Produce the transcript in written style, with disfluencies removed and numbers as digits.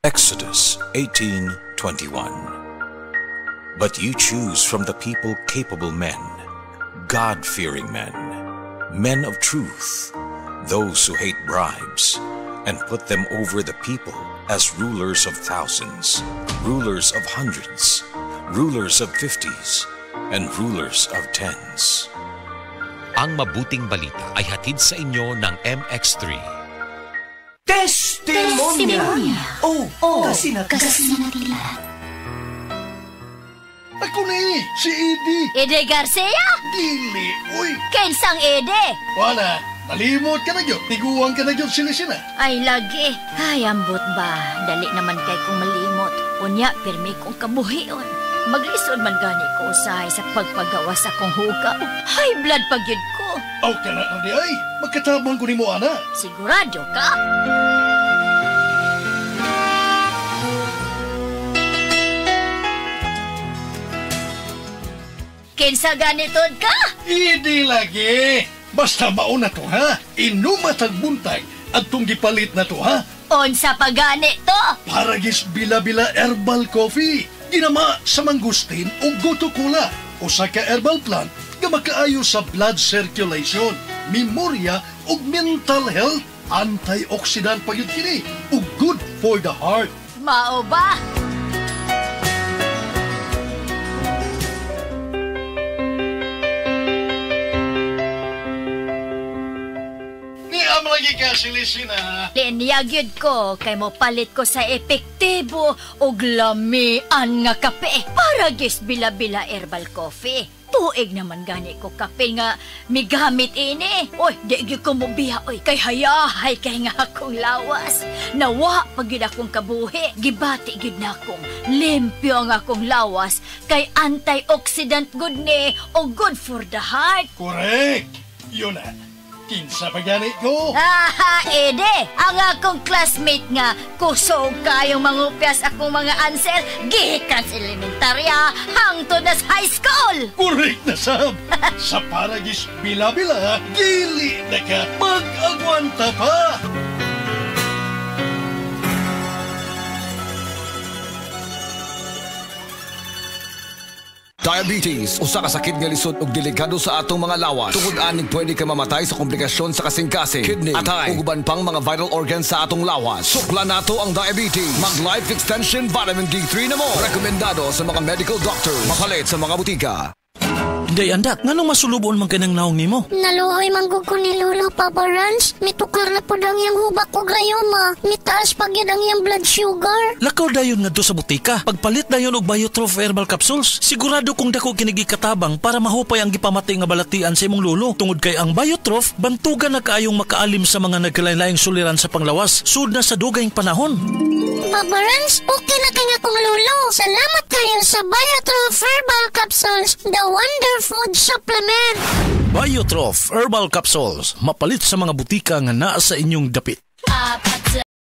Exodus 18:21. But you choose from the people capable men, God-fearing men, men of truth, those who hate bribes, and put them over the people as rulers of thousands, rulers of hundreds, rulers of 50s, and rulers of 10s. Ang mabuting balita ay hatid sa inyo ng MX3. Testimonya! Oh, kasi na tila. Ako na si Eddie. Ede Garcia? Dili, uy. Kensang Ede? Wala, nalimot ka na yun. Tiguan ka na yun sila. Ay, lagi. Ay, ambot ba? Dali naman kay kong malimot. Unya, pirmi kong kabuhion. Maglisod man gani ko usahay sa pagpagawa sa kong hugaw. High blood pagyud ko. Aw ka na, Andi ay. Magkatabang ko ni mo, ana. Sigurado ka? Kinsa ganitod ka? Hindi lagi. Basta mauna to, ha? Inumatag buntag at tong gipalit na to, ha? Unsa pa gani to? Paragis bila-bila herbal coffee. Ginama sa mangustin o goto-cola. Usa ka herbal plant nga makaayo sa blood circulation, memorya ug mental health. Antioxidant pa yun kini ug good for the heart. Mao ba? Lagi ka silisina. Linyag ko kay mo palit ko sa epektibo ug lamian nga kape para gis bila-bila herbal coffee. Tuig naman gani ko kape nga migamit ini. Oy, di gyud ko mobiya oy kay hayahay kay nga akong lawas. Nawa pag gyud akong kabuhi, gibati gyud na akong limpyo nga akong lawas kay antioxidant good ni o good for the heart. Correct. Yun na. Kinsa pa gani ko? Ede, ang akong classmate nga kusog kayong mangupyas akong mga answer gikan sa elementarya hangtod na sa high school. Correct na, Sam. Sa paragis bila-bila, dili na ka mag-agwanta pa. Diabetes, usa ka sakit nga lisod ug delikado sa atong mga lawas. Tungod aning pwede ka mamatay sa komplikasyon sa kasing-kasing, kidney, atay, ug uban pang mga vital organs sa atong lawas. Sukla nato ang diabetes. Mag Life Extension Vitamin D3 na mo. Rekomendado sa mga medical doctor. Mapalit sa mga butika. Day andak, nganong masulubon man kanang naong nimo? Naluhoy manggug ko ni Lolo, Papa Rans. Mitukar na po dang yung hubak ko gayoma. Mitaas pag yun ang yung blood sugar. Lakaw dayon nga do sa butika. Pagpalit dayon og Biotrof herbal capsules. Sigurado kung dako kinigi katabang para mahupay ang gipamati nga balatian sa imong lolo. Tungod kay ang Biotrof, bantugan na kaayong makaalim sa mga nagkalain-laing suliran sa panglawas. Sud na sa dugayng panahon. Papa Rans, okay na kay nga kong lolo. Salamat kayo sa Biotrof herbal capsules. The wonder food supplement. Biotrof herbal capsules, mapalit sa mga butika nga naa sa inyong dapit.